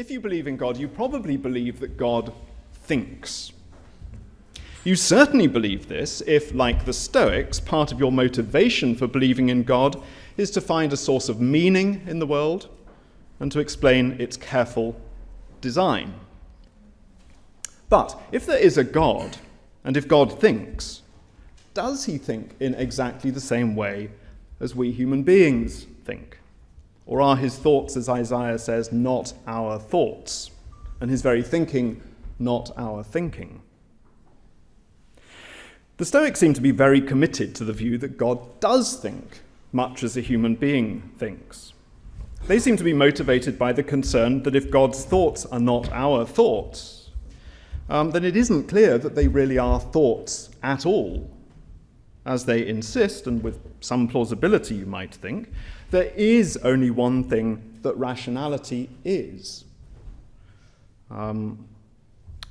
if you believe in God, you probably believe that God thinks. You certainly believe this if, like the Stoics, part of your motivation for believing in God is to find a source of meaning in the world and to explain its careful design. But if there is a God, and if God thinks, does he think in exactly the same way as we human beings think? Or are his thoughts, as Isaiah says, not our thoughts, and his very thinking not our thinking? The Stoics seem to be very committed to the view that God does think, much as a human being thinks. They seem to be motivated by the concern that if God's thoughts are not our thoughts, then it isn't clear that they really are thoughts at all. As they insist, and with some plausibility you might think, there is only one thing that rationality is.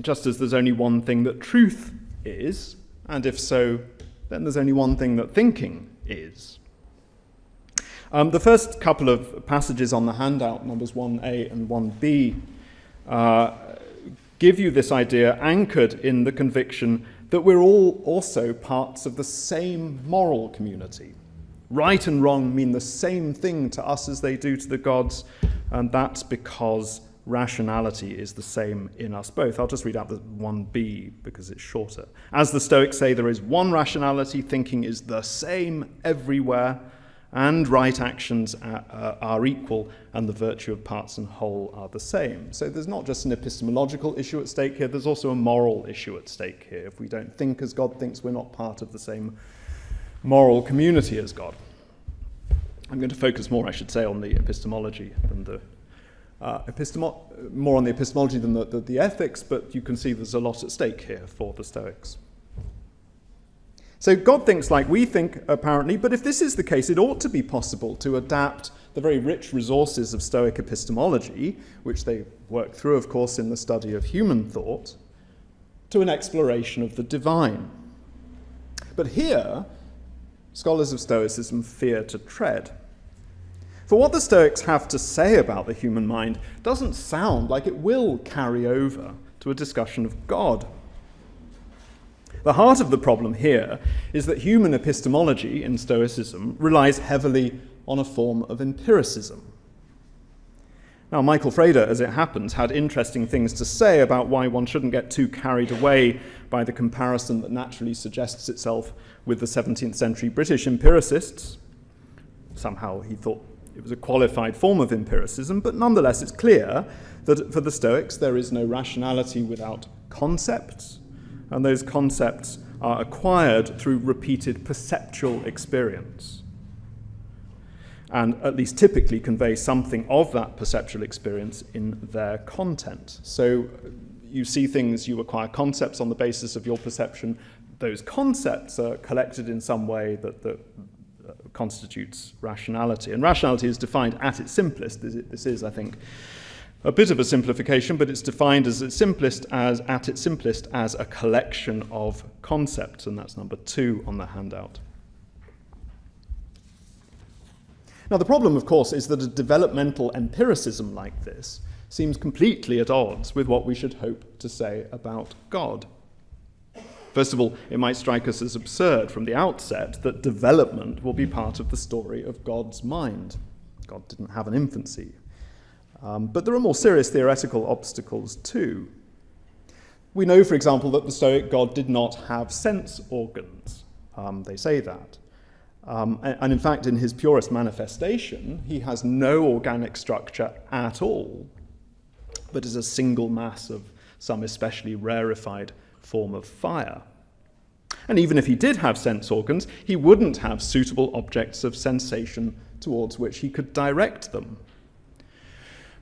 Just as there's only one thing that truth is, and if so, then there's only one thing that thinking is. The first couple of passages on the handout, numbers 1a and 1b, give you this idea anchored in the conviction that we're all also parts of the same moral community. Right and wrong mean the same thing to us as they do to the gods, and that's because rationality is the same in us both. I'll just read out the 1b because it's shorter. As the Stoics say, there is one rationality, thinking is the same everywhere, and right actions are equal, and the virtue of parts and whole are the same. So there's not just an epistemological issue at stake here, there's also a moral issue at stake here. If we don't think as God thinks, we're not part of the same moral community as God. I'm going to focus more, I should say, on the epistemology than the more on the epistemology than the ethics, but you can see there's a lot at stake here for the Stoics. So God thinks like we think, apparently, but if this is the case, it ought to be possible to adapt the very rich resources of Stoic epistemology, which they work through, of course, in the study of human thought, to an exploration of the divine. But here, scholars of Stoicism fear to tread. For what the Stoics have to say about the human mind doesn't sound like it will carry over to a discussion of God. The heart of the problem here is that human epistemology in Stoicism relies heavily on a form of empiricism. Now, Michael Frede, as it happens, had interesting things to say about why one shouldn't get too carried away by the comparison that naturally suggests itself with the 17th century British empiricists. Somehow he thought it was a qualified form of empiricism, but nonetheless it's clear that for the Stoics there is no rationality without concepts, and those concepts are acquired through repeated perceptual experience, and at least typically convey something of that perceptual experience in their content. So you see things, you acquire concepts on the basis of your perception. Those concepts are collected in some way that constitutes rationality. And rationality is defined at its simplest. This is, I think, a bit of a simplification, but it's defined at its simplest as a collection of concepts, and that's number 2 on the handout. Now, the problem, of course, is that a developmental empiricism like this seems completely at odds with what we should hope to say about God. First of all, it might strike us as absurd from the outset that development will be part of the story of God's mind. God didn't have an infancy. But there are more serious theoretical obstacles too. We know, for example, that the Stoic God did not have sense organs. They say that. And in fact, in his purest manifestation, he has no organic structure at all, but is a single mass of some especially rarefied form of fire. And even if he did have sense organs, he wouldn't have suitable objects of sensation towards which he could direct them.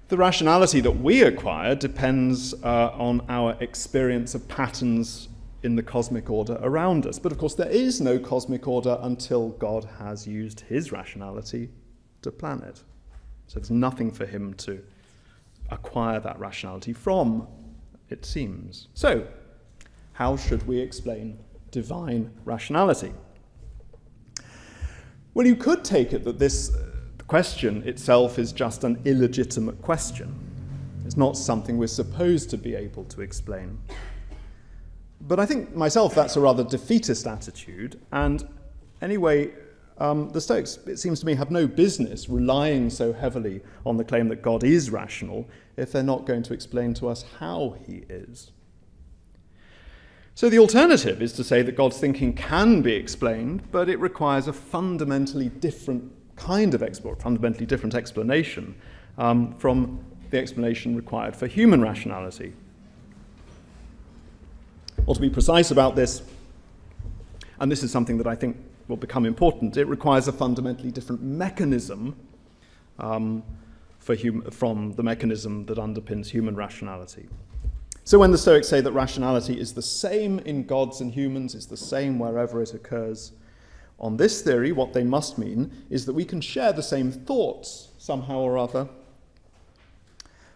The rationality that we acquire depends on our experience of patterns in the cosmic order around us. But of course, there is no cosmic order until God has used his rationality to plan it. So there's nothing for him to acquire that rationality from, it seems. So, how should we explain divine rationality? Well, you could take it that this question itself is just an illegitimate question. It's not something we're supposed to be able to explain. But I think myself that's a rather defeatist attitude, and anyway, the Stoics, it seems to me, have no business relying so heavily on the claim that God is rational if they're not going to explain to us how he is. So the alternative is to say that God's thinking can be explained, but it requires a fundamentally different kind of fundamentally different explanation from the explanation required for human rationality. Or to be precise about this, and this is something that I think will become important, it requires a fundamentally different mechanism from the mechanism that underpins human rationality. So when the Stoics say that rationality is the same in gods and humans, it's the same wherever it occurs, on this theory, what they must mean is that we can share the same thoughts somehow or other,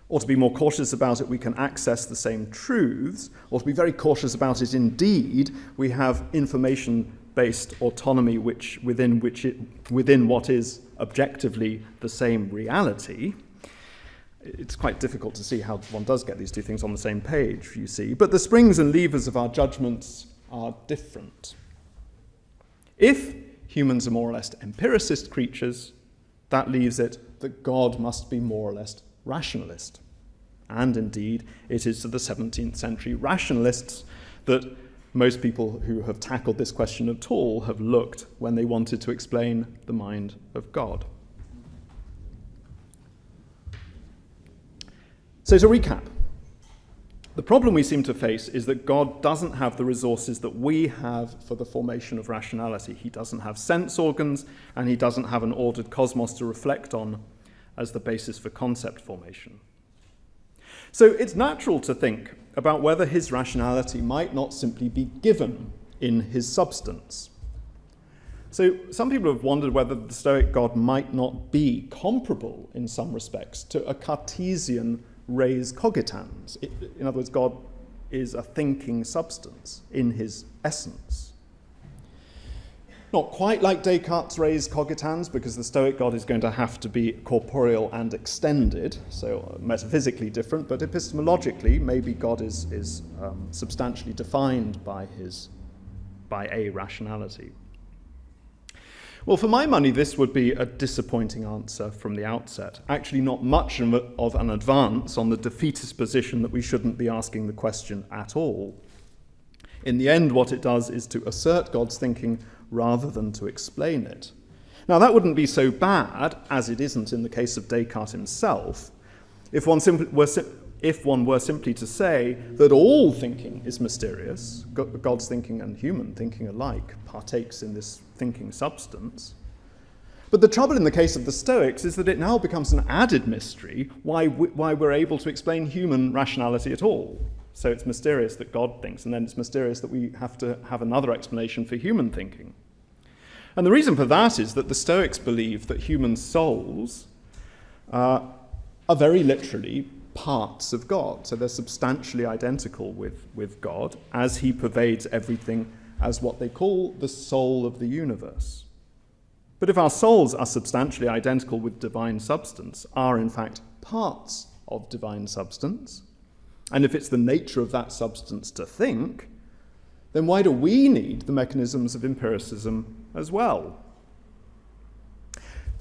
or to be more cautious about it, we can access the same truths, or to be very cautious about it indeed, we have information-based autonomy within what is objectively the same reality. It's quite difficult to see how one does get these two things on the same page, you see. But the springs and levers of our judgments are different. If humans are more or less empiricist creatures, that leaves it that God must be more or less rationalist. And indeed, it is to the 17th century rationalists that most people who have tackled this question at all have looked when they wanted to explain the mind of God. So to recap, the problem we seem to face is that God doesn't have the resources that we have for the formation of rationality. He doesn't have sense organs, and he doesn't have an ordered cosmos to reflect on as the basis for concept formation. So it's natural to think about whether his rationality might not simply be given in his substance. So some people have wondered whether the Stoic God might not be comparable in some respects to a Cartesian res cogitans. In other words, God is a thinking substance in his essence. Not quite like Descartes' res cogitans, because the Stoic God is going to have to be corporeal and extended, so metaphysically different, but epistemologically, maybe God is substantially defined by a rationality. Well, for my money, this would be a disappointing answer from the outset. Actually, not much of an advance on the defeatist position that we shouldn't be asking the question at all. In the end, what it does is to assert God's thinking rather than to explain it. Now, that wouldn't be so bad, as it isn't in the case of Descartes himself, if one were simply to say that all thinking is mysterious, God's thinking and human thinking alike partakes in this thinking substance. But the trouble in the case of the Stoics is that it now becomes an added mystery why we're able to explain human rationality at all. So it's mysterious that God thinks, and then it's mysterious that we have to have another explanation for human thinking. And the reason for that is that the Stoics believe that human souls are very literally parts of God. So they're substantially identical with God, as he pervades everything as what they call the soul of the universe. But if our souls are substantially identical with divine substance, are in fact parts of divine substance, and if it's the nature of that substance to think, then why do we need the mechanisms of empiricism as well?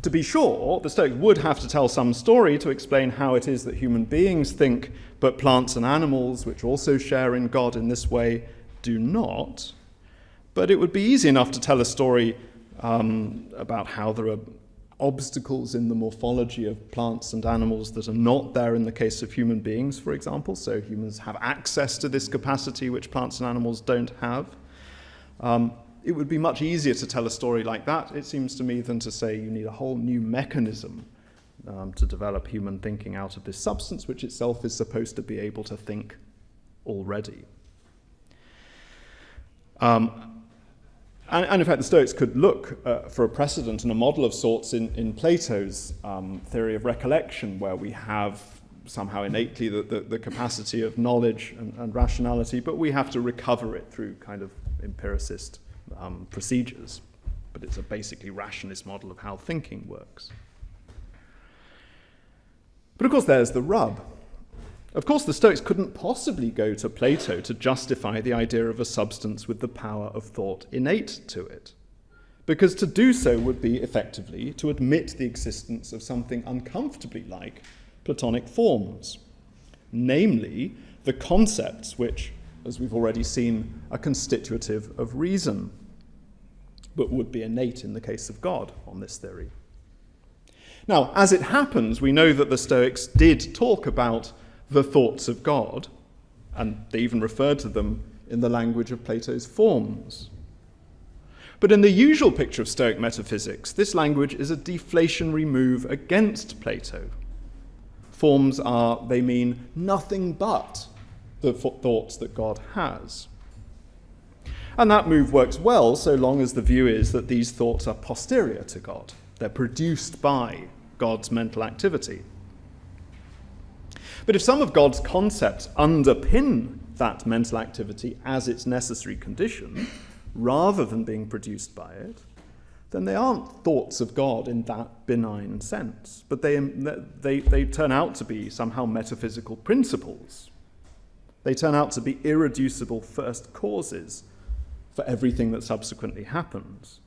To be sure, the Stoics would have to tell some story to explain how it is that human beings think, but plants and animals, which also share in God in this way, do not. But it would be easy enough to tell a story about how there are obstacles in the morphology of plants and animals that are not there in the case of human beings, for example. So humans have access to this capacity which plants and animals don't have. It would be much easier to tell a story like that, it seems to me, than to say you need a whole new mechanism to develop human thinking out of this substance, which itself is supposed to be able to think already. And in fact, the Stoics could look for a precedent and a model of sorts in Plato's theory of recollection, where we have somehow innately the capacity of knowledge and rationality, but we have to recover it through kind of empiricist procedures. But it's a basically rationalist model of how thinking works. But of course, there's the rub. Of course, the Stoics couldn't possibly go to Plato to justify the idea of a substance with the power of thought innate to it, because to do so would be effectively to admit the existence of something uncomfortably like Platonic forms, namely the concepts which, as we've already seen, are constitutive of reason, but would be innate in the case of God on this theory. Now, as it happens, we know that the Stoics did talk about the thoughts of God, and they even referred to them in the language of Plato's forms. But in the usual picture of Stoic metaphysics, this language is a deflationary move against Plato. Forms they mean nothing but the thoughts that God has. And that move works well so long as the view is that these thoughts are posterior to God. They're produced by God's mental activity. But if some of God's concepts underpin that mental activity as its necessary condition, rather than being produced by it, then they aren't thoughts of God in that benign sense, but they turn out to be somehow metaphysical principles. They turn out to be irreducible first causes for everything that subsequently happens.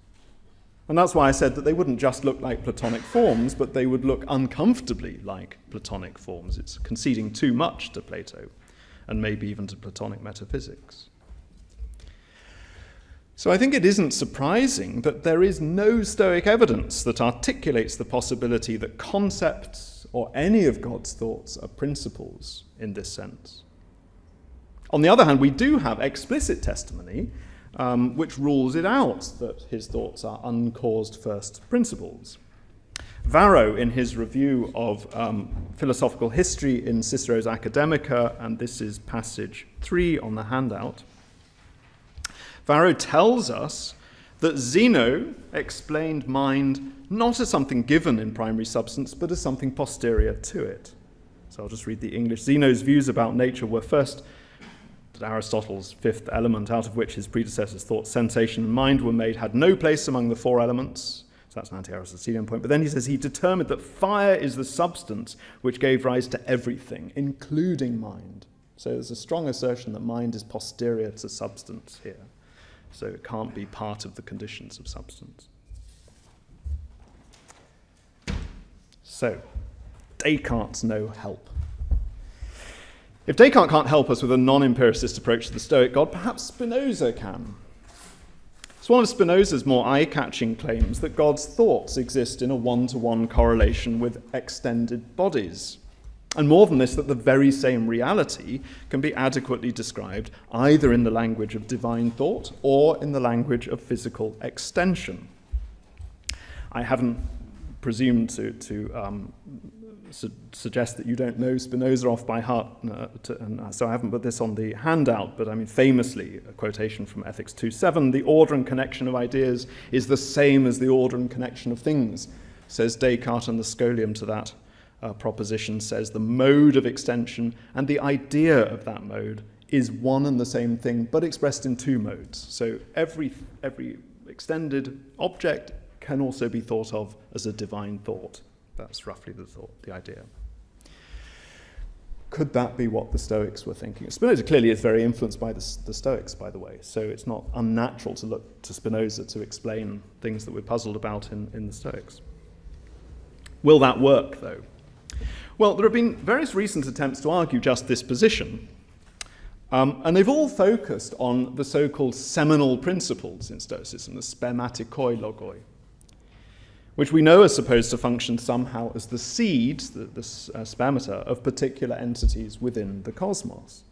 And that's why I said that they wouldn't just look like Platonic forms, but they would look uncomfortably like Platonic forms. It's conceding too much to Plato, and maybe even to Platonic metaphysics. So I think it isn't surprising that there is no Stoic evidence that articulates the possibility that concepts or any of God's thoughts are principles in this sense. On the other hand, we do have explicit testimony which rules it out that his thoughts are uncaused first principles. Varro, in his review of philosophical history in Cicero's Academica, and this is passage 3 on the handout, Varro tells us that Zeno explained mind not as something given in primary substance, but as something posterior to it. So I'll just read the English. Zeno's views about nature were first Aristotle's fifth element, out of which his predecessors thought sensation and mind were made, had no place among the four elements. So that's an anti-Aristotelian point. But then he says he determined that fire is the substance which gave rise to everything, including mind. So there's a strong assertion that mind is posterior to substance here. So it can't be part of the conditions of substance. So, Descartes' no help. If Descartes can't help us with a non-empiricist approach to the Stoic God, perhaps Spinoza can. It's one of Spinoza's more eye-catching claims that God's thoughts exist in a one-to-one correlation with extended bodies. And more than this, that the very same reality can be adequately described either in the language of divine thought or in the language of physical extension. I haven't presumed to suggest that you don't know Spinoza off by heart, so I haven't put this on the handout, but I mean famously, a quotation from Ethics 2:7, the order and connection of ideas is the same as the order and connection of things, says Descartes, and the scholium to that proposition says the mode of extension and the idea of that mode is one and the same thing, but expressed in two modes. So every extended object can also be thought of as a divine thought. That's roughly the idea. Could that be what the Stoics were thinking? Spinoza clearly is very influenced by the Stoics, by the way, so it's not unnatural to look to Spinoza to explain things that we're puzzled about in the Stoics. Will that work, though? Well, there have been various recent attempts to argue just this position, and they've all focused on the so-called seminal principles in Stoicism, the spermatikoi logoi, which we know are supposed to function somehow as the seeds, the spermata, of particular entities within the cosmos.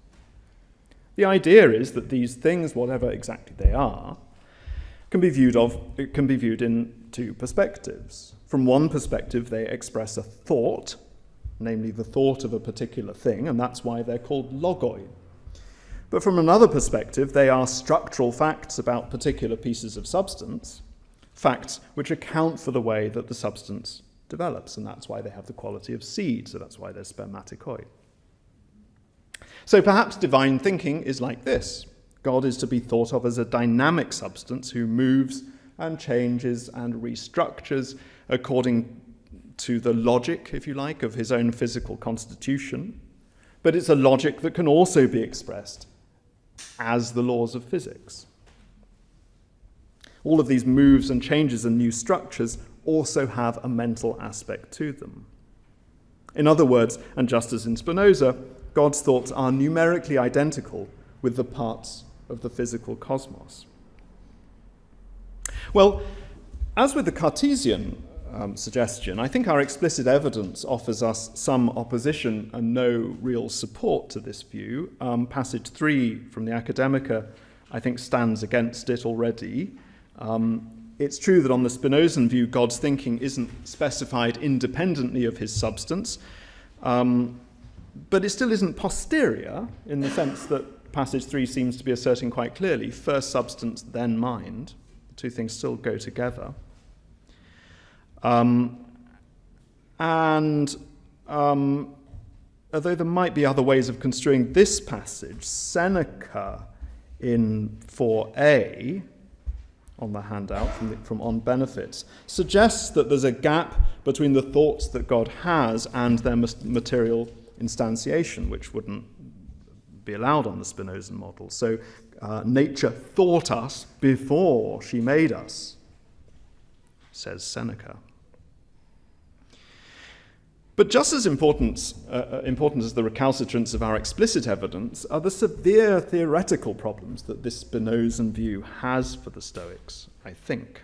The idea is that these things, whatever exactly they are, can be viewed in two perspectives. From one perspective, they express a thought, namely the thought of a particular thing, and that's why they're called logoi. But from another perspective, they are structural facts about particular pieces of substance, facts which account for the way that the substance develops, and that's why they have the quality of seed, so that's why they're spermatikoi. So perhaps divine thinking is like this. God is to be thought of as a dynamic substance who moves and changes and restructures according to the logic, if you like, of his own physical constitution, but it's a logic that can also be expressed as the laws of physics. All of these moves and changes and new structures also have a mental aspect to them. In other words, and just as in Spinoza, God's thoughts are numerically identical with the parts of the physical cosmos. Well, as with the Cartesian suggestion, I think our explicit evidence offers us some opposition and no real support to this view. Passage 3 from the Academica, I think, stands against it already. It's true that on the Spinozan view, God's thinking isn't specified independently of his substance, but it still isn't posterior in the sense that passage 3 seems to be asserting quite clearly, first substance, then mind. The two things still go together. Although there might be other ways of construing this passage, Seneca in 4a, on the handout from On Benefits, suggests that there's a gap between the thoughts that God has and their material instantiation, which wouldn't be allowed on the Spinozan model. So nature thought us before she made us, says Seneca. But just as important as the recalcitrance of our explicit evidence are the severe theoretical problems that this Spinozan view has for the Stoics, I think.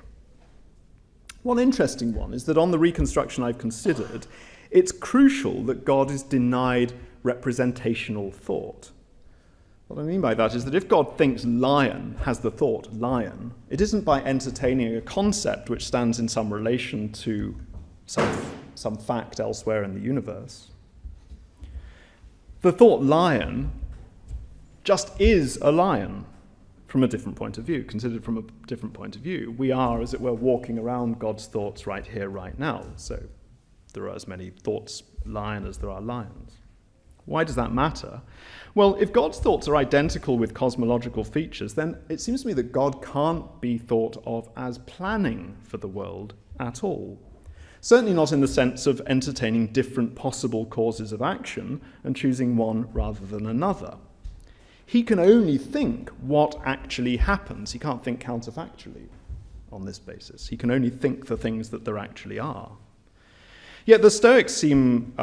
One interesting one is that on the reconstruction I've considered, it's crucial that God is denied representational thought. What I mean by that is that if God thinks lion, has the thought lion, it isn't by entertaining a concept which stands in some relation to some fact elsewhere in the universe. The thought lion just is a lion from a different point of view, considered from a different point of view. We are, as it were, walking around God's thoughts right here, right now. So there are as many thoughts lion as there are lions. Why does that matter? Well, if God's thoughts are identical with cosmological features, then it seems to me that God can't be thought of as planning for the world at all. Certainly not in the sense of entertaining different possible causes of action and choosing one rather than another. He can only think what actually happens. He can't think counterfactually on this basis. He can only think the things that there actually are. Yet the Stoics seem,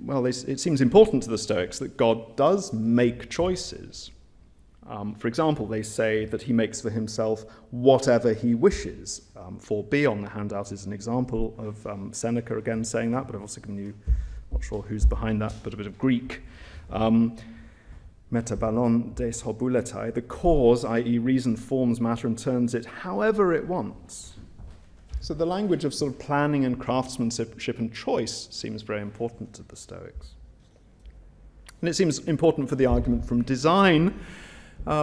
it seems important to the Stoics that God does make choices. For example, they say that he makes for himself whatever he wishes. 4b on the handout is an example of Seneca again saying that, but I've also given you, not sure who's behind that, but a bit of Greek. Metabalon des hobuletai, the cause, i.e. reason, forms matter and turns it however it wants. So the language of sort of planning and craftsmanship and choice seems very important to the Stoics. And it seems important for the argument from design,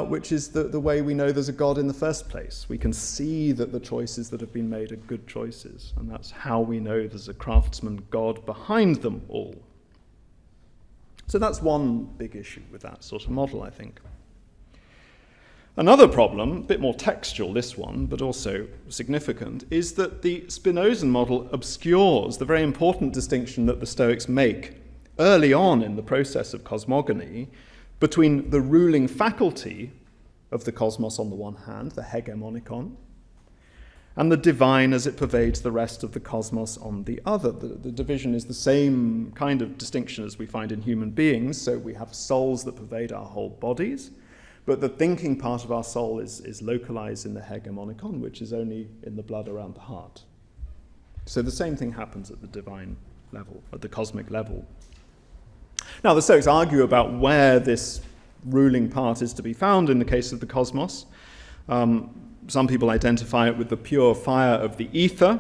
which is the way we know there's a God in the first place. We can see that the choices that have been made are good choices, and that's how we know there's a craftsman God behind them all. So that's one big issue with that sort of model, I think. Another problem, a bit more textual this one, but also significant, is that the Spinozan model obscures the very important distinction that the Stoics make early on in the process of cosmogony between the ruling faculty of the cosmos on the one hand, the hegemonikon, and the divine as it pervades the rest of the cosmos on the other. The division is the same kind of distinction as we find in human beings, so we have souls that pervade our whole bodies, but the thinking part of our soul is localized in the hegemonikon, which is only in the blood around the heart. So the same thing happens at the divine level, at the cosmic level. Now, the Stoics argue about where this ruling part is to be found in the case of the cosmos. Some people identify it with the pure fire of the ether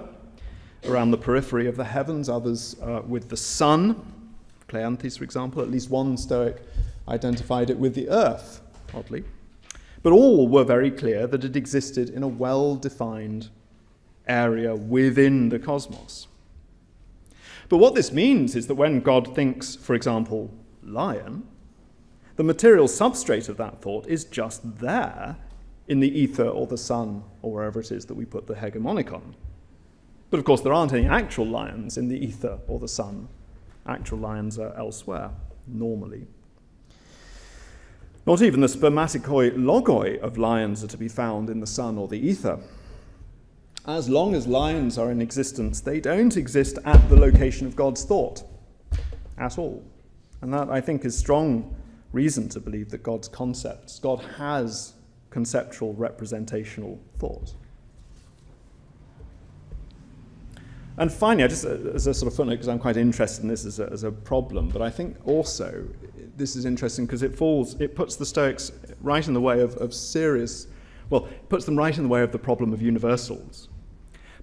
around the periphery of the heavens, others with the sun. Cleanthes, for example, at least one Stoic identified it with the earth, oddly. But all were very clear that it existed in a well-defined area within the cosmos. But what this means is that when God thinks, for example, lion, the material substrate of that thought is just there in the ether or the sun or wherever it is that we put the hegemonikon. But of course there aren't any actual lions in the ether or the sun. Actual lions are elsewhere. normally. Not even the spermatikoi logoi of lions are to be found in the sun or the ether. As long as lions are in existence, they don't exist at the location of God's thought at all. And that, I think, is strong reason to believe that God has conceptual representational thought. And finally, just as a sort of footnote, because I'm quite interested in this as a problem, but I think also this is interesting because it puts the Stoics right in the way of puts them right in the way of the problem of universals.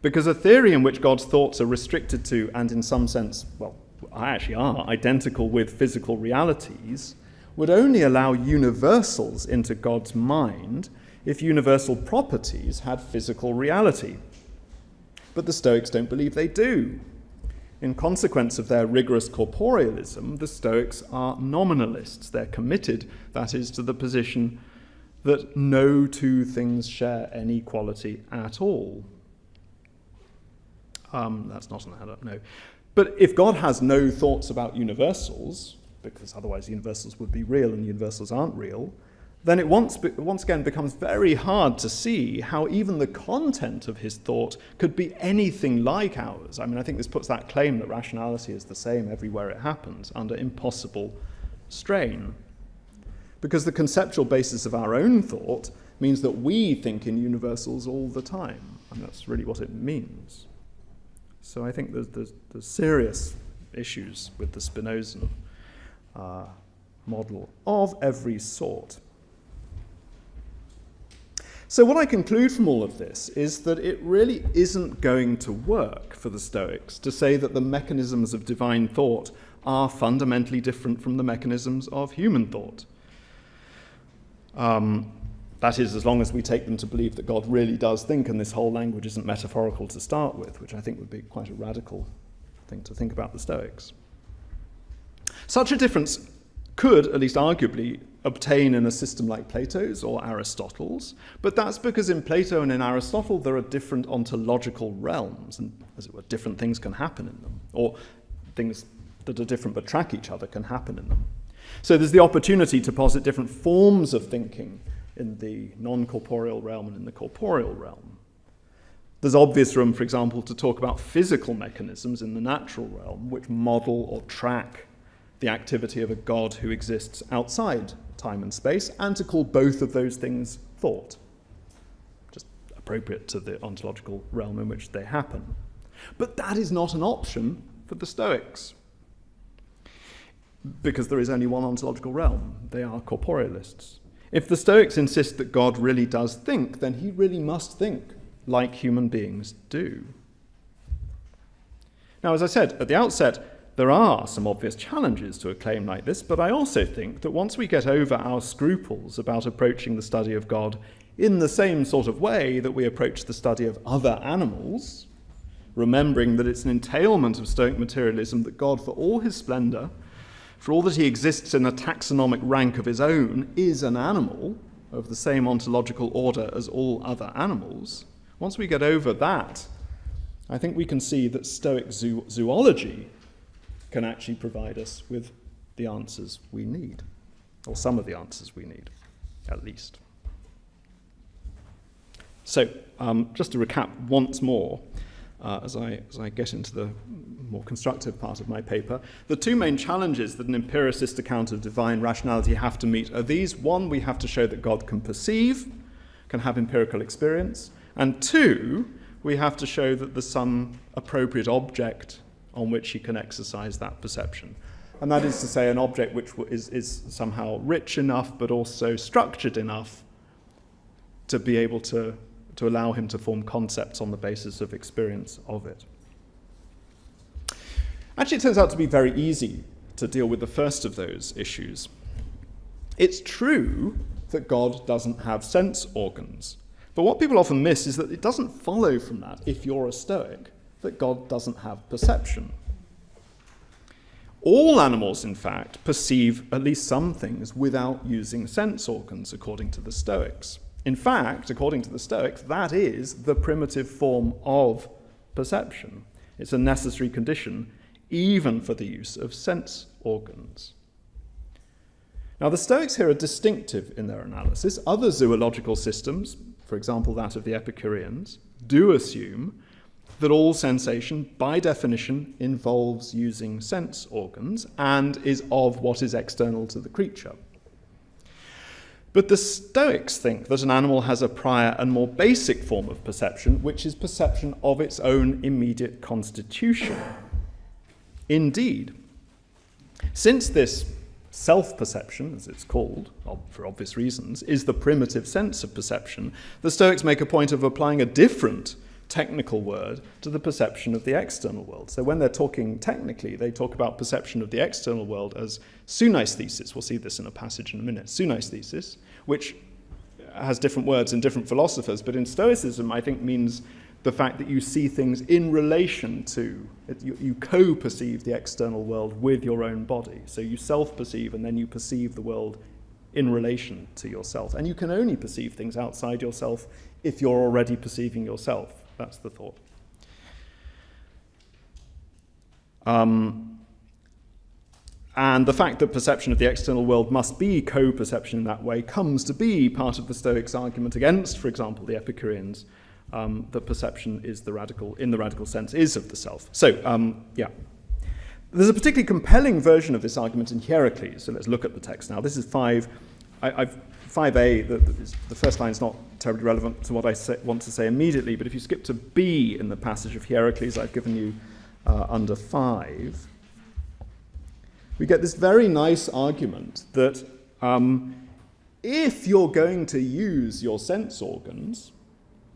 Because a theory in which God's thoughts are restricted to, and in some sense, actually are, identical with physical realities, would only allow universals into God's mind if universal properties had physical reality. But the Stoics don't believe they do. In consequence of their rigorous corporealism, the Stoics are nominalists. They're committed, that is, to the position that no two things share any quality at all. That's not an add-up, no. But if God has no thoughts about universals, because otherwise universals would be real and universals aren't real, then it once again becomes very hard to see how even the content of his thought could be anything like ours. I mean, I think this puts that claim that rationality is the same everywhere it happens under impossible strain. Because the conceptual basis of our own thought means that we think in universals all the time, and that's really what it means. So I think there's serious issues with the Spinozan model of every sort. So what I conclude from all of this is that it really isn't going to work for the Stoics to say that the mechanisms of divine thought are fundamentally different from the mechanisms of human thought. That is, as long as we take them to believe that God really does think and this whole language isn't metaphorical to start with, which I think would be quite a radical thing to think about the Stoics. Such a difference could, at least arguably, obtain in a system like Plato's or Aristotle's, but that's because in Plato and in Aristotle there are different ontological realms, and as it were, different things can happen in them, or things that are different but track each other can happen in them. So there's the opportunity to posit different forms of thinking in the non-corporeal realm and in the corporeal realm. There's obvious room, for example, to talk about physical mechanisms in the natural realm which model or track the activity of a God who exists outside time and space, and to call both of those things thought, just appropriate to the ontological realm in which they happen. But that is not an option for the Stoics, because there is only one ontological realm. They are corporealists. If the Stoics insist that God really does think, then he really must think like human beings do. Now, as I said at the outset, there are some obvious challenges to a claim like this, but I also think that once we get over our scruples about approaching the study of God in the same sort of way that we approach the study of other animals, remembering that it's an entailment of Stoic materialism that God, for all his splendor, for all that he exists in a taxonomic rank of his own, is an animal of the same ontological order as all other animals, once we get over that, I think we can see that Stoic zoology can actually provide us with the answers we need, or some of the answers we need, at least. So, just to recap once more, as I get into the more constructive part of my paper, the two main challenges that an empiricist account of divine rationality have to meet are these. One, we have to show that God can perceive, can have empirical experience, and two, we have to show that there's some appropriate object on which he can exercise that perception. And that is to say, an object which is somehow rich enough but also structured enough to be able to allow him to form concepts on the basis of experience of it. Actually, it turns out to be very easy to deal with the first of those issues. It's true that God doesn't have sense organs, but what people often miss is that it doesn't follow from that, if you're a Stoic, that God doesn't have perception. All animals, in fact, perceive at least some things without using sense organs, according to the Stoics. In fact, according to the Stoics, that is the primitive form of perception. It's a necessary condition, even for the use of sense organs. Now, the Stoics here are distinctive in their analysis. Other zoological systems, for example that of the Epicureans, do assume that all sensation, by definition, involves using sense organs and is of what is external to the creature. But the Stoics think that an animal has a prior and more basic form of perception, which is perception of its own immediate constitution. Indeed, since this self-perception, as it's called, for obvious reasons, is the primitive sense of perception, the Stoics make a point of applying a different technical word to the perception of the external world. So when they're talking technically, they talk about perception of the external world as sunaesthesis. We'll see this in a passage in a minute. Sunaesthesis, which has different words in different philosophers, but in Stoicism, I think, means the fact that you see things in relation to, you co-perceive the external world with your own body. So you self-perceive and then you perceive the world in relation to yourself. And you can only perceive things outside yourself if you're already perceiving yourself. That's the thought. And the fact that perception of the external world must be co-perception in that way comes to be part of the Stoics' argument against, for example, the Epicureans, that perception is in the radical sense, is of the self. So, There's a particularly compelling version of this argument in Hierocles. So let's look at the text now. This is 5. 5a, the first line is not terribly relevant to what I want to say immediately, but if you skip to b in the passage of Hierocles I've given you under 5, we get this very nice argument that if you're going to use your sense organs,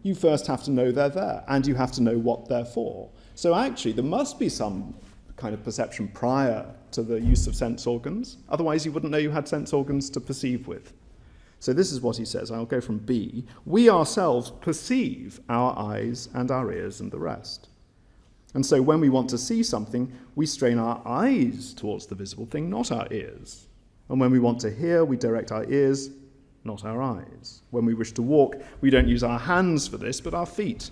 you first have to know they're there, and you have to know what they're for. So actually, there must be some kind of perception prior to the use of sense organs. Otherwise, you wouldn't know you had sense organs to perceive with. So this is what he says. I'll go from B. We ourselves perceive our eyes and our ears and the rest. And so when we want to see something, we strain our eyes towards the visible thing, not our ears. And when we want to hear, we direct our ears, not our eyes. When we wish to walk, we don't use our hands for this, but our feet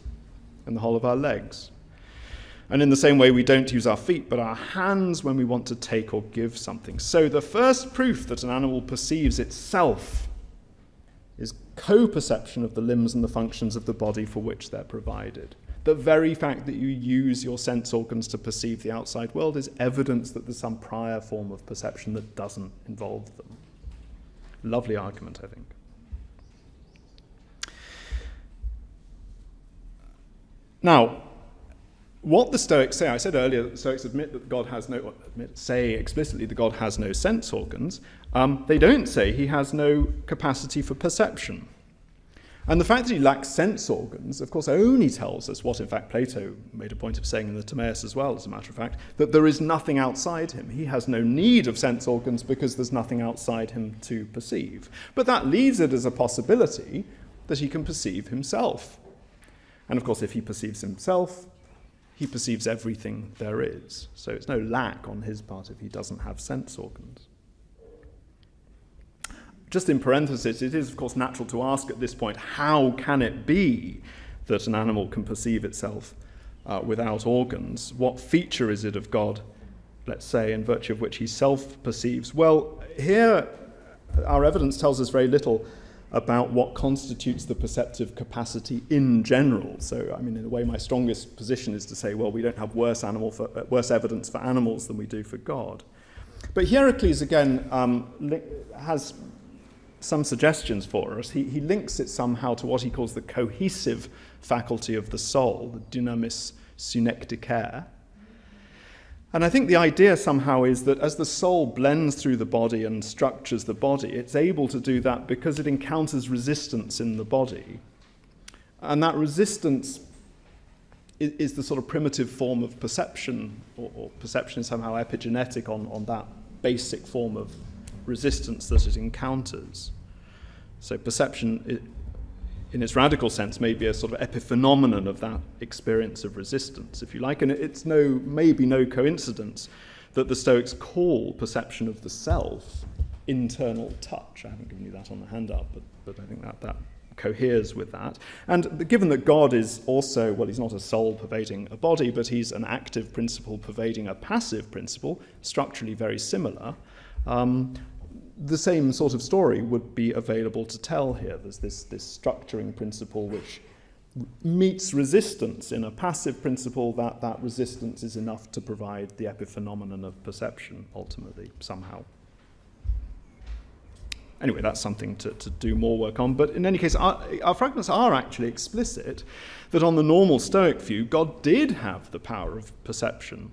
and the whole of our legs. And in the same way, we don't use our feet, but our hands when we want to take or give something. So the first proof that an animal perceives itself is co-perception of the limbs and the functions of the body for which they're provided. The very fact that you use your sense organs to perceive the outside world is evidence that there's some prior form of perception that doesn't involve them. Lovely argument, I think. Now, what the Stoics say, I said earlier that the Stoics admit that God has say explicitly that God has no sense organs. They don't say he has no capacity for perception. And the fact that he lacks sense organs, of course, only tells us what, in fact, Plato made a point of saying in the Timaeus as well, as a matter of fact, that there is nothing outside him. He has no need of sense organs because there's nothing outside him to perceive. But that leaves it as a possibility that he can perceive himself. And, of course, if he perceives himself, he perceives everything there is. So it's no lack on his part if he doesn't have sense organs. Just in parenthesis, it is, of course, natural to ask at this point, how can it be that an animal can perceive itself without organs? What feature is it of God, let's say, in virtue of which he self-perceives? Well, here our evidence tells us very little about what constitutes the perceptive capacity in general. So, I mean, in a way, my strongest position is to say, well, we don't have worse evidence for animals than we do for God. But Hierocles, again, has some suggestions for us. He links it somehow to what he calls the cohesive faculty of the soul, the dynamis synecticaire. And I think the idea somehow is that as the soul blends through the body and structures the body, it's able to do that because it encounters resistance in the body. And that resistance is the sort of primitive form of perception, or perception is somehow epigenetic on that basic form of resistance that it encounters. So perception, in its radical sense, may be a sort of epiphenomenon of that experience of resistance, if you like. And it's maybe no coincidence that the Stoics call perception of the self internal touch. I haven't given you that on the handout, but I think that coheres with that. And given that God is also, well, he's not a soul pervading a body, but he's an active principle pervading a passive principle, structurally very similar, the same sort of story would be available to tell here. There's this structuring principle which meets resistance in a passive principle. That resistance is enough to provide the epiphenomenon of perception, ultimately, somehow. Anyway, that's something to do more work on. But in any case, our fragments are actually explicit that on the normal Stoic view, God did have the power of perception.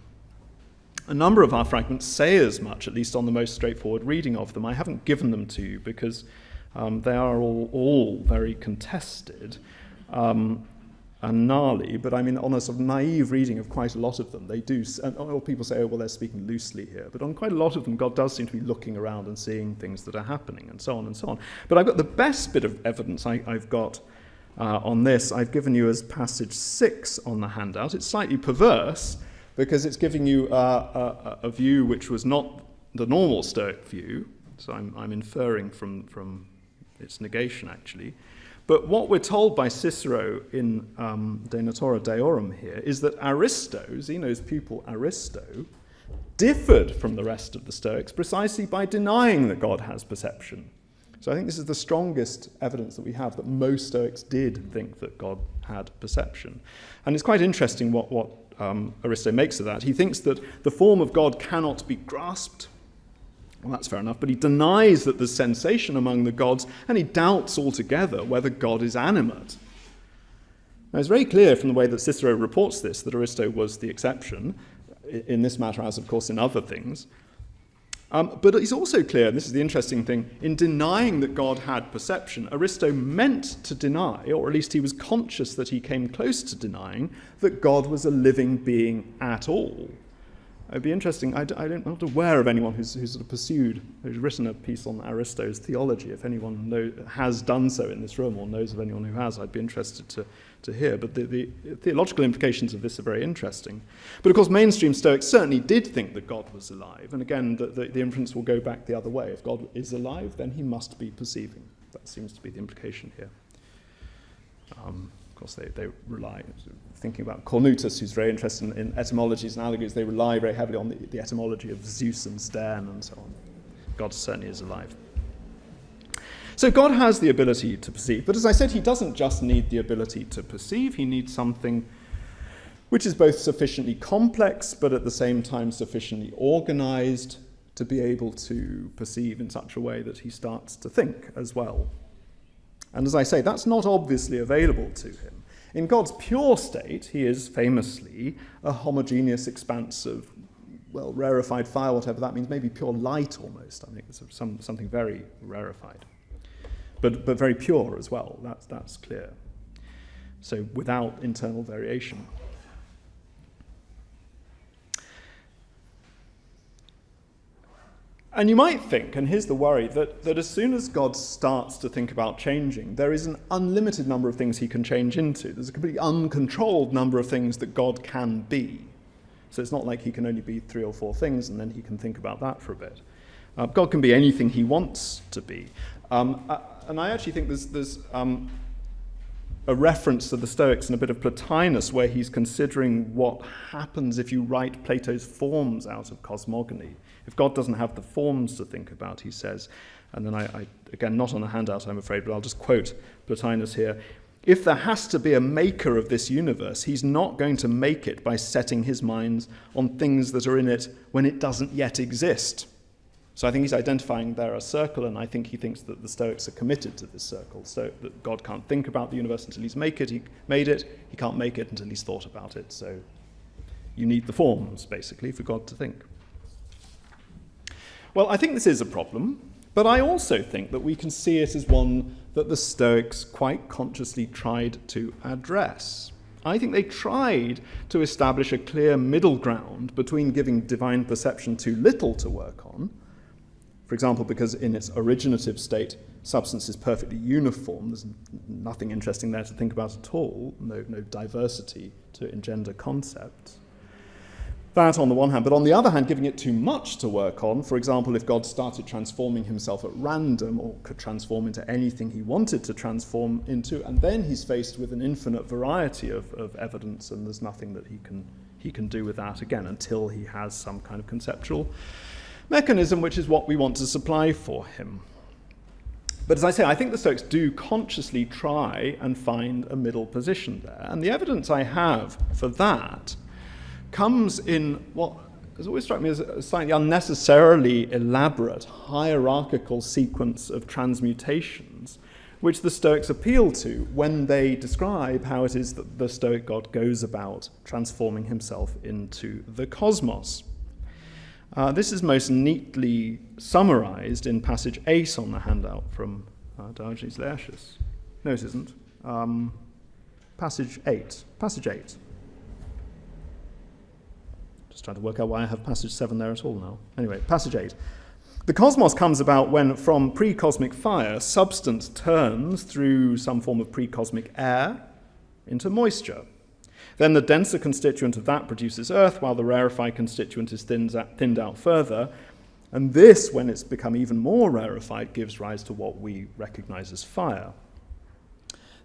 A number of our fragments say as much, at least on the most straightforward reading of them. I haven't given them to you because they are all very contested and gnarly, but I mean, on a sort of naive reading of quite a lot of them, they do, or people say, oh, well, they're speaking loosely here, but on quite a lot of them, God does seem to be looking around and seeing things that are happening, and so on and so on. But I've got the best bit of evidence I've got on this. I've given you as passage 6 on the handout. It's slightly perverse, because it's giving you a view which was not the normal Stoic view, so I'm inferring from its negation, actually. But what we're told by Cicero in De Natura Deorum here is that Aristo, Zeno's pupil Aristo, differed from the rest of the Stoics precisely by denying that God has perception. So I think this is the strongest evidence that we have that most Stoics did think that God had perception. And it's quite interesting what Aristo makes of that. He thinks that the form of God cannot be grasped. Well, that's fair enough, but he denies that there's sensation among the gods, and he doubts altogether whether God is animate. Now, it's very clear from the way that Cicero reports this that Aristo was the exception, in this matter as, of course, in other things. But it's also clear, and this is the interesting thing, in denying that God had perception, Aristo meant to deny, or at least he was conscious that he came close to denying, that God was a living being at all. It'd be interesting. I'm not aware of anyone who's sort of who's written a piece on Aristo's theology. If anyone has done so in this room or knows of anyone who has, I'd be interested to hear. But the theological implications of this are very interesting. But of course, mainstream Stoics certainly did think that God was alive. And again, the inference will go back the other way. If God is alive, then he must be perceiving. That seems to be the implication here. Of course, they rely, thinking about Cornutus, who's very interested in etymologies and allegories, they rely very heavily on the etymology of Zeus and Stern and so on. God certainly is alive. So God has the ability to perceive, but as I said, he doesn't just need the ability to perceive, he needs something which is both sufficiently complex, but at the same time sufficiently organized to be able to perceive in such a way that he starts to think as well. And as I say, that's not obviously available to him. In God's pure state, he is famously a homogeneous expanse of, well, rarefied fire, whatever that means, maybe pure light almost. I think it's something very rarefied. But very pure as well, that's clear. So without internal variation. And you might think, and here's the worry, that as soon as God starts to think about changing, there is an unlimited number of things he can change into. There's a completely uncontrolled number of things that God can be. So it's not like he can only be 3 or 4 things and then he can think about that for a bit. God can be anything he wants to be. And I actually think there's a reference to the Stoics and a bit of Plotinus where he's considering what happens if you write Plato's forms out of cosmogony. If God doesn't have the forms to think about, he says, and then I again, not on the handout, I'm afraid, but I'll just quote Plotinus here. If there has to be a maker of this universe, he's not going to make it by setting his mind on things that are in it when it doesn't yet exist. So I think he's identifying there a circle, and I think he thinks that the Stoics are committed to this circle, so that God can't think about the universe until he's made it, he can't make it until he's thought about it. So you need the forms, basically, for God to think. Well, I think this is a problem, but I also think that we can see it as one that the Stoics quite consciously tried to address. I think they tried to establish a clear middle ground between giving divine perception too little to work on, for example, because in its originative state, substance is perfectly uniform, there's nothing interesting there to think about at all, no diversity to engender concepts. That on the one hand, but on the other hand, giving it too much to work on. For example, if God started transforming himself at random or could transform into anything he wanted to transform into, and then he's faced with an infinite variety of evidence, and there's nothing that he can do with that again until he has some kind of conceptual mechanism, which is what we want to supply for him. But as I say, I think the Stoics do consciously try and find a middle position there. And the evidence I have for that comes in what has always struck me as a slightly unnecessarily elaborate hierarchical sequence of transmutations, which the Stoics appeal to when they describe how it is that the Stoic God goes about transforming himself into the cosmos. This is most neatly summarized in passage 8 on the handout from Diogenes Laertius. No, it isn't. Passage 8. Passage 8. Just trying to work out why I have passage 7 there at all now. Anyway, passage 8. The cosmos comes about when, from pre-cosmic fire, substance turns through some form of pre-cosmic air into moisture. Then the denser constituent of that produces earth, while the rarefied constituent is thinned out further. And this, when it's become even more rarefied, gives rise to what we recognize as fire.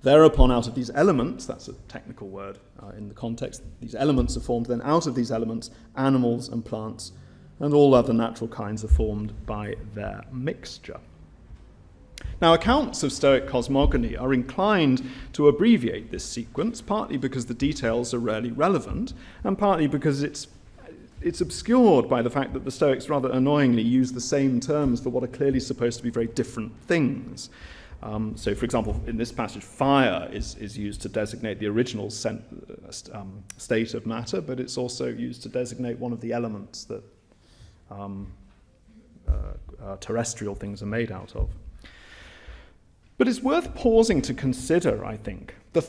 Thereupon, out of these elements, that's a technical word in the context, these elements are formed. Then out of these elements, animals and plants and all other natural kinds are formed by their mixture. Now, accounts of Stoic cosmogony are inclined to abbreviate this sequence, partly because the details are rarely relevant, and partly because it's obscured by the fact that the Stoics rather annoyingly use the same terms for what are clearly supposed to be very different things. So, for example, in this passage, fire is used to designate the original state of matter, but it's also used to designate one of the elements that terrestrial things are made out of. But it's worth pausing to consider, I think, the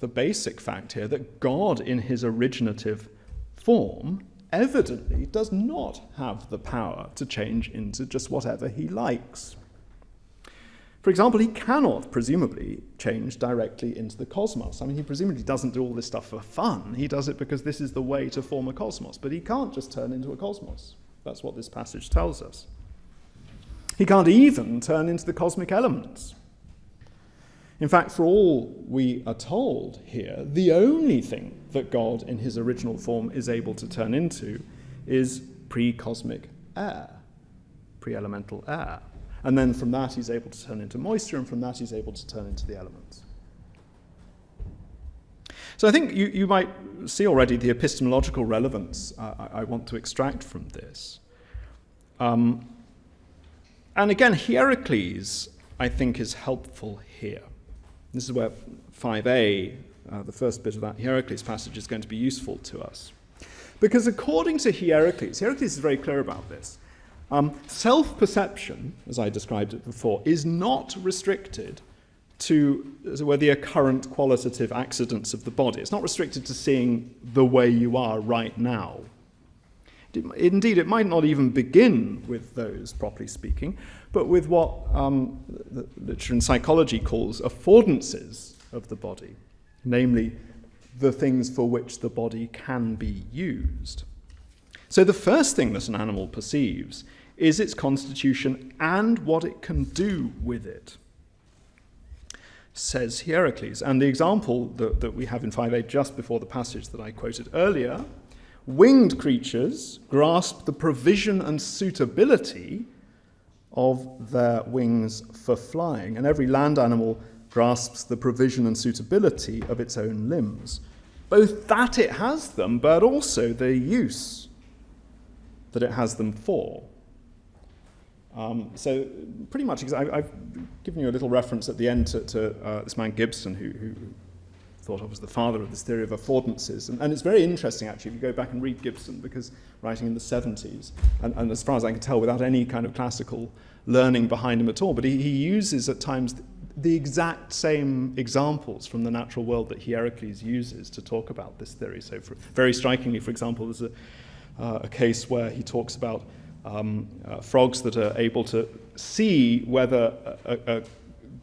basic fact here, that God in his originative form evidently does not have the power to change into just whatever he likes. For example, he cannot presumably change directly into the cosmos. I mean, he presumably doesn't do all this stuff for fun. He does it because this is the way to form a cosmos. But he can't just turn into a cosmos. That's what this passage tells us. He can't even turn into the cosmic elements. In fact, for all we are told here, the only thing that God in his original form is able to turn into is pre-cosmic air, pre-elemental air. And then from that he's able to turn into moisture, and from that he's able to turn into the elements. So I think you might see already the epistemological relevance I want to extract from this. And again, Hierocles, I think, is helpful here. This is where 5a, the first bit of that Hierocles passage, is going to be useful to us. Because according to Hierocles is very clear about this. Self-perception, as I described it before, is not restricted to the occurrent qualitative accidents of the body. It's not restricted to seeing the way you are right now. Indeed, it might not even begin with those, properly speaking, but with what the literature in psychology calls affordances of the body, namely the things for which the body can be used. So the first thing that an animal perceives is its constitution and what it can do with it, says Hierocles. And the example that we have in 5a just before the passage that I quoted earlier, winged creatures grasp the provision and suitability of their wings for flying, and every land animal grasps the provision and suitability of its own limbs, both that it has them, but also the use that it has them for. So pretty much, I've given you a little reference at the end to this man Gibson, who thought of as the father of this theory of affordances. And it's very interesting, actually, if you go back and read Gibson, because writing in the 70s, and as far as I can tell, without any kind of classical learning behind him at all, but he uses at times the exact same examples from the natural world that Hierocles uses to talk about this theory. So very strikingly, for example, there's a case where he talks about frogs that are able to see whether a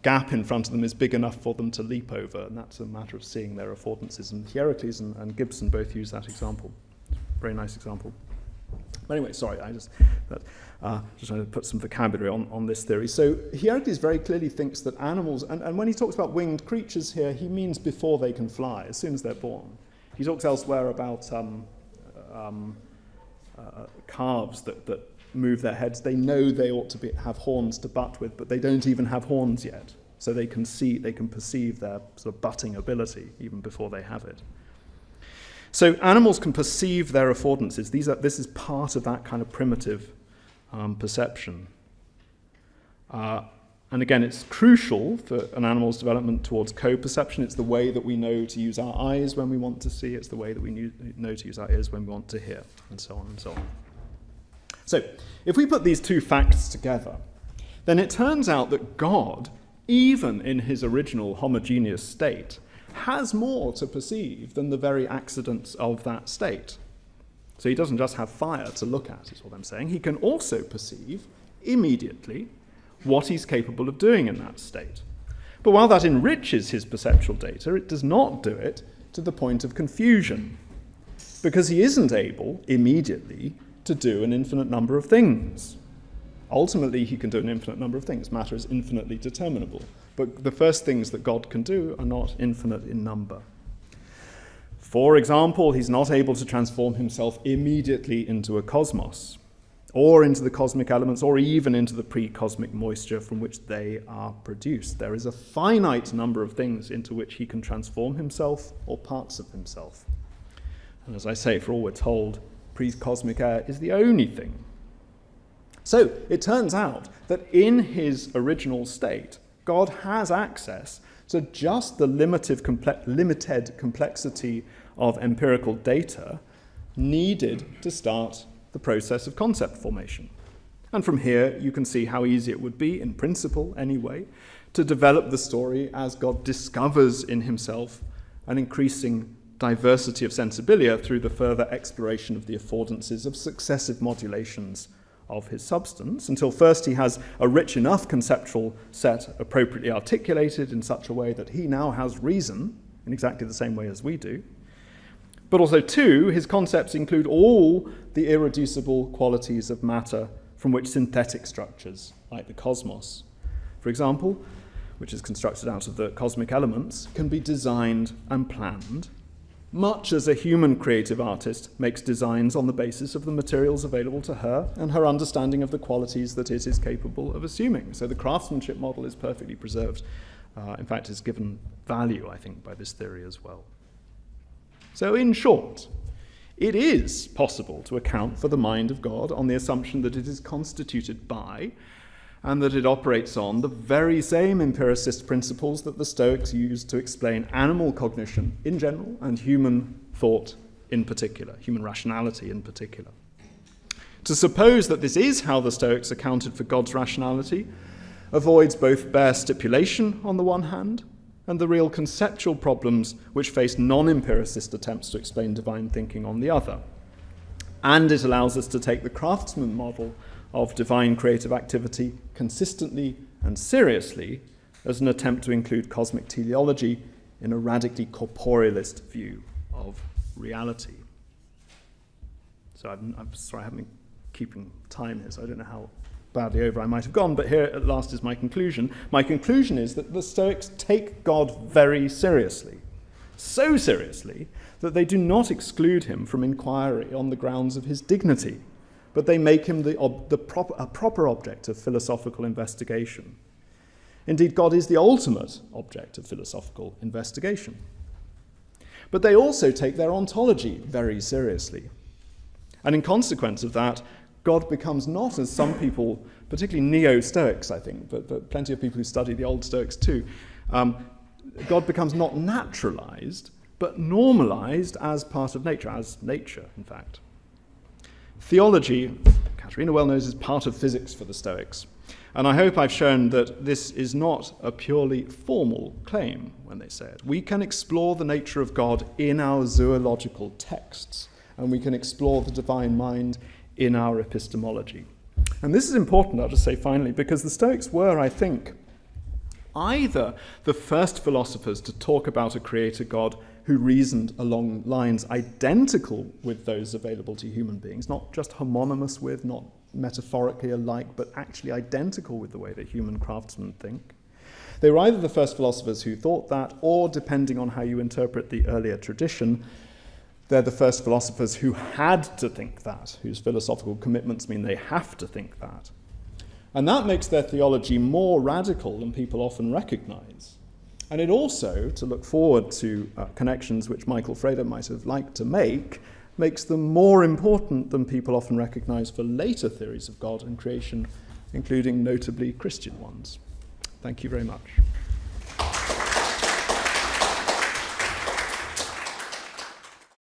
gap in front of them is big enough for them to leap over, and that's a matter of seeing their affordances. And Hierocles and Gibson both use that example. Very nice example. But anyway, sorry, just trying to put some vocabulary on this theory. So Hierocles very clearly thinks that animals, and when he talks about winged creatures here, he means before they can fly, as soon as they're born. He talks elsewhere about calves that move their heads. They know they ought to have horns to butt with, but they don't even have horns yet. So they can perceive their sort of butting ability even before they have it. So animals can perceive their affordances. This is part of that kind of primitive perception. And again, it's crucial for an animal's development towards co-perception. It's the way that we know to use our eyes when we want to see. It's the way that we know to use our ears when we want to hear, and so on and so on. So, if we put these two facts together, then it turns out that God, even in his original homogeneous state, has more to perceive than the very accidents of that state. So he doesn't just have fire to look at, is what I'm saying. He can also perceive immediately what he's capable of doing in that state. But while that enriches his perceptual data, it does not do it to the point of confusion, because he isn't able immediately to do an infinite number of things. Ultimately, he can do an infinite number of things. Matter is infinitely determinable. But the first things that God can do are not infinite in number. For example, he's not able to transform himself immediately into a cosmos, or into the cosmic elements, or even into the pre-cosmic moisture from which they are produced. There is a finite number of things into which he can transform himself or parts of himself. And as I say, for all we're told, pre-cosmic air is the only thing. So it turns out that in his original state, God has access to just the limited complexity of empirical data needed to start the process of concept formation. And from here, you can see how easy it would be, in principle anyway, to develop the story as God discovers in himself an increasing diversity of sensibilia through the further exploration of the affordances of successive modulations of his substance, until first he has a rich enough conceptual set appropriately articulated in such a way that he now has reason, in exactly the same way as we do. But also, two, his concepts include all the irreducible qualities of matter from which synthetic structures, like the cosmos, for example, which is constructed out of the cosmic elements, can be designed and planned, much as a human creative artist makes designs on the basis of the materials available to her and her understanding of the qualities that it is capable of assuming. So the craftsmanship model is perfectly preserved. In fact, is given value, I think, by this theory as well. So in short, it is possible to account for the mind of God on the assumption that it is constituted by and that it operates on the very same empiricist principles that the Stoics used to explain animal cognition in general and human thought in particular, human rationality in particular. To suppose that this is how the Stoics accounted for God's rationality avoids both bare stipulation on the one hand and the real conceptual problems which face non-empiricist attempts to explain divine thinking on the other. And it allows us to take the craftsman model of divine creative activity consistently and seriously as an attempt to include cosmic teleology in a radically corporealist view of reality. So I'm sorry, I haven't been keeping time here, so I don't know how badly over I might have gone, but here at last is my conclusion. My conclusion is that the Stoics take God very seriously, so seriously that they do not exclude him from inquiry on the grounds of his dignity, but they make him a proper object of philosophical investigation. Indeed, God is the ultimate object of philosophical investigation. But they also take their ontology very seriously. And in consequence of that, God becomes not, as some people, particularly neo-Stoics, I think, but plenty of people who study the old Stoics too, God becomes not naturalized, but normalized as part of nature, as nature, in fact. Theology, Katerina well knows, is part of physics for the Stoics. And I hope I've shown that this is not a purely formal claim when they say it. We can explore the nature of God in our zoological texts, and we can explore the divine mind in our epistemology. And this is important, I'll just say finally, because the Stoics were, I think, either the first philosophers to talk about a creator God who reasoned along lines identical with those available to human beings, not just homonymous with, not metaphorically alike, but actually identical with the way that human craftsmen think. They were either the first philosophers who thought that, or, depending on how you interpret the earlier tradition, They're the first philosophers who had to think that, whose philosophical commitments mean they have to think that. And that makes their theology more radical than people often recognize. And it also, to look forward to connections which Michael Frede might have liked to make, makes them more important than people often recognize for later theories of God and creation, including notably Christian ones. Thank you very much.